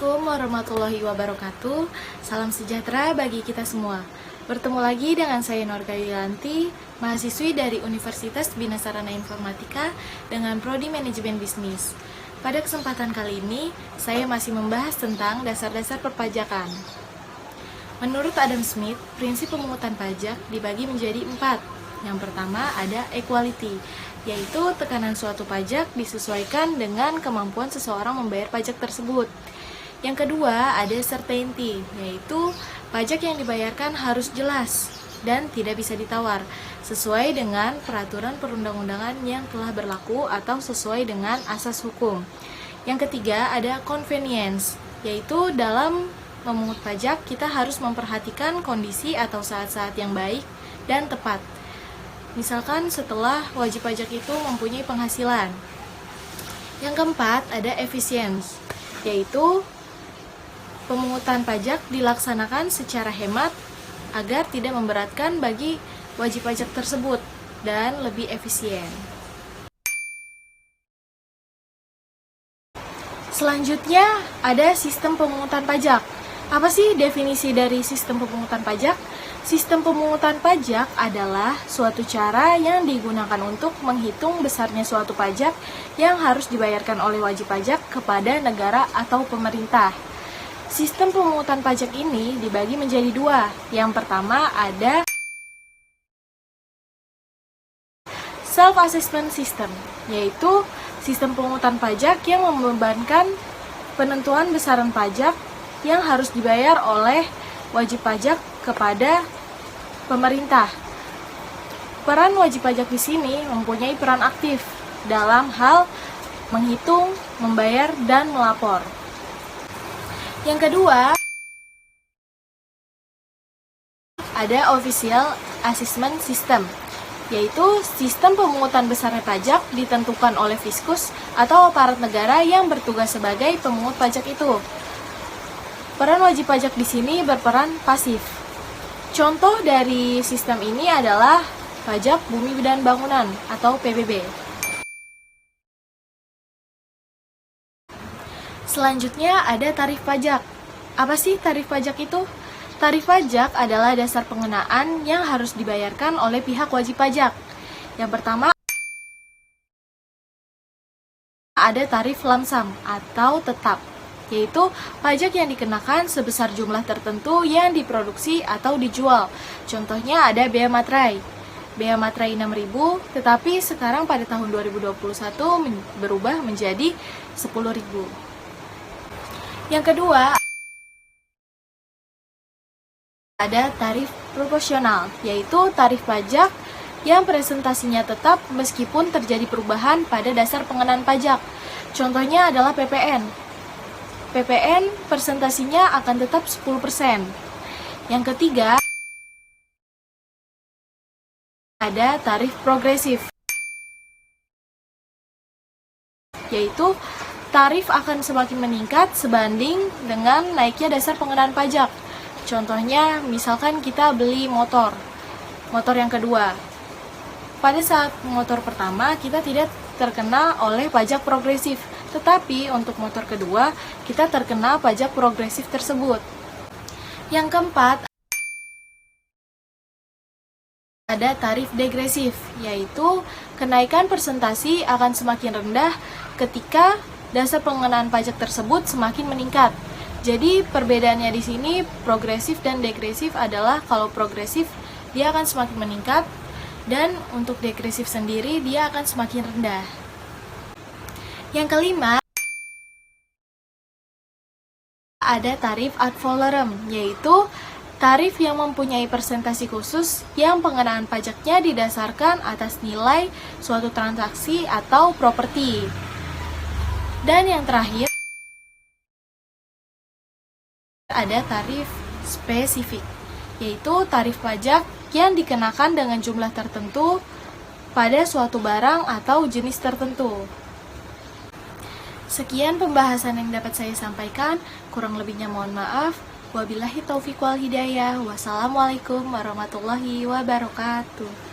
Assalamualaikum warahmatullahi wabarakatuh. Salam sejahtera bagi kita semua. Bertemu lagi dengan saya Norga Yulanti, mahasiswi dari Universitas Bina Sarana Informatika dengan Prodi Manajemen Bisnis. Pada kesempatan kali ini, saya masih membahas tentang dasar-dasar perpajakan. Menurut Adam Smith, prinsip pemungutan pajak dibagi menjadi 4. Yang pertama ada equality, yaitu tekanan suatu pajak disesuaikan dengan kemampuan seseorang membayar pajak tersebut. Yang kedua ada certainty, yaitu pajak yang dibayarkan harus jelas dan tidak bisa ditawar, sesuai dengan peraturan perundang-undangan yang telah berlaku atau sesuai dengan asas hukum. Yang ketiga ada convenience, yaitu dalam memungut pajak kita harus memperhatikan kondisi atau saat-saat yang baik dan tepat. Misalkan setelah wajib pajak itu mempunyai penghasilan. Yang keempat ada efficiency, yaitu pemungutan pajak dilaksanakan secara hemat agar tidak memberatkan bagi wajib pajak tersebut dan lebih efisien. Selanjutnya ada sistem pemungutan pajak. Apa sih definisi dari sistem pemungutan pajak? Sistem pemungutan pajak adalah suatu cara yang digunakan untuk menghitung besarnya suatu pajak yang harus dibayarkan oleh wajib pajak kepada negara atau pemerintah. Sistem pemungutan pajak ini dibagi menjadi 2. Yang pertama ada self-assessment system, yaitu sistem pemungutan pajak yang membebankan penentuan besaran pajak yang harus dibayar oleh wajib pajak kepada pemerintah. Peran wajib pajak di sini mempunyai peran aktif dalam hal menghitung, membayar, dan melapor. Yang kedua, ada official assessment system, yaitu sistem pemungutan besarnya pajak ditentukan oleh fiskus atau aparat negara yang bertugas sebagai pemungut pajak itu. Peran wajib pajak di sini berperan pasif. Contoh dari sistem ini adalah pajak bumi dan bangunan atau PBB. Selanjutnya ada tarif pajak. Apa sih tarif pajak itu? Tarif pajak adalah dasar pengenaan yang harus dibayarkan oleh pihak wajib pajak. Yang pertama ada tarif lamsam atau tetap, yaitu pajak yang dikenakan sebesar jumlah tertentu yang diproduksi atau dijual. Contohnya ada bea materai. Bea materai 6.000, tetapi sekarang pada tahun 2021 berubah menjadi 10.000. Yang kedua ada tarif proporsional, yaitu tarif pajak yang presentasinya tetap meskipun terjadi perubahan pada dasar pengenaan pajak. Contohnya adalah PPN. PPN presentasinya akan tetap 10%. Yang ketiga ada tarif progresif, yaitu tarif akan semakin meningkat sebanding dengan naiknya dasar pengenaan pajak. Contohnya misalkan kita beli motor yang kedua. Pada saat motor pertama kita tidak terkena oleh pajak progresif, tetapi untuk motor kedua, kita terkena pajak progresif tersebut. Yang keempat, ada tarif degresif, yaitu kenaikan presentasi akan semakin rendah ketika dasar pengenaan pajak tersebut semakin meningkat. Jadi perbedaannya di sini progresif dan degresif adalah kalau progresif dia akan semakin meningkat dan untuk degresif sendiri dia akan semakin rendah. Yang kelima, ada tarif ad valorem, yaitu tarif yang mempunyai persentase khusus yang pengenaan pajaknya didasarkan atas nilai suatu transaksi atau properti. Dan yang terakhir, ada tarif spesifik, yaitu tarif pajak yang dikenakan dengan jumlah tertentu pada suatu barang atau jenis tertentu. Sekian pembahasan yang dapat saya sampaikan, kurang lebihnya mohon maaf. Wabillahi taufiq wal hidayah. Wassalamualaikum warahmatullahi wabarakatuh.